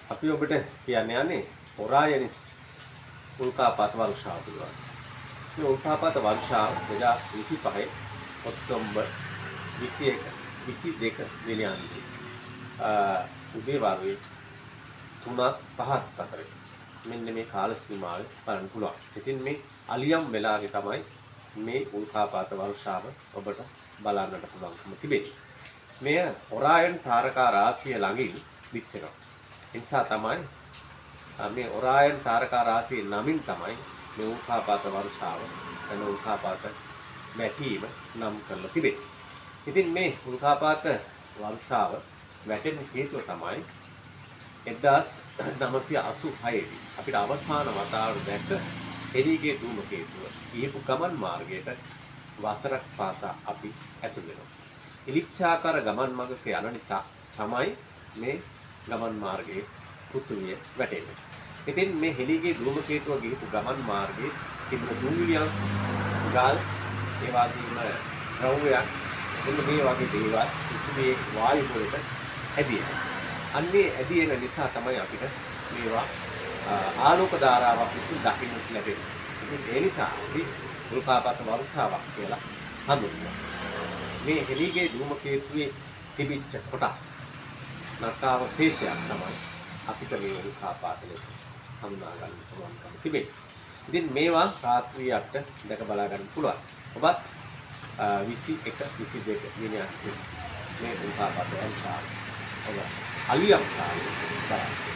අපි ඔබට කියන්න යන්නේ ඔරායනිස්ට් උල්කාපාත වර්ෂාව පිළිබඳව. මේ උල්කාපාත වර්ෂාව 2025 ඔක්තෝබර් 22 වෙනිදාදී උදේ වරුවේ 3:05 අතර මෙන්න මේ කාල සීමාවේ බලන්න පුළුවන්. ඉතින් මේ අලියම් වෙලාවේ තමයි මේ උල්කාපාත වර්ෂාව ඔබට බලන්නට පුළුවන්කම තිබෙන්නේ. මෙය ඔරායන් තාරකා රාශිය ළඟින් දිස්වෙනවා. ඒ නිසා තමයි මේ ඔරායන් තාරකා රාශියේ නමින් තමයි මේ උල්කාපාත වර්ෂාව යන උල්කාපාත වැටීම නම් කරලා තිබෙන්නේ. ඉතින් මේ උල්කාපාත වර්ෂාව වැටෙන හේතුව තමයි 1986 දී අපිට අවසාන වතාවට දැක්ක එළිගේ ධූමකේතුව ගියපු ගමන් මාර්ගයට වසරක් පාසා අපි ඇතුල් වෙනවා. ඉලිප්සාකාර ගමන් මඟක යන නිසා තමයි මේ ගමන් මාර්ගයේ පෘථුවිය වැටෙන්නේ. ඉතින් මේ හෙළිගේ ධූමකේතුව ගියපු ගමන් මාර්ගයේ තිබුණු දුම්රියන් ගල් ඒ වගේම ද්‍රව්‍යයන් එන්න මේ වගේ දේවල් පෘථුවියේ වායු වලට ඇදෙනවා. අන්නේ ඇදෙන නිසා තමයි අපිට මේවා ආලෝක ධාරාවක් විසින් දකින්න ලැබෙන්නේ. ඉතින් ඒ නිසා අපි උල්කාපාත වර්ෂාවක් කියලා හඳුන්වනවා. මේ හෙළිගේ ධූමකේතුවේ තිබිච්ච කොටස් නටාවශේෂයක් තමයි අපිට මේ උල්කාපාත ලෙස හඳුනා ගන්න පුළුවන්කම තිබෙන්නේ. ඉතින් මේවා රාත්‍රියට දැක බලා ගන්න පුළුවන්. ඔබත් 21 22 වෙනි අතේ මේ උල්කාපාත වර්ෂාව ඔබ අලියම් කාලේ බලන්න.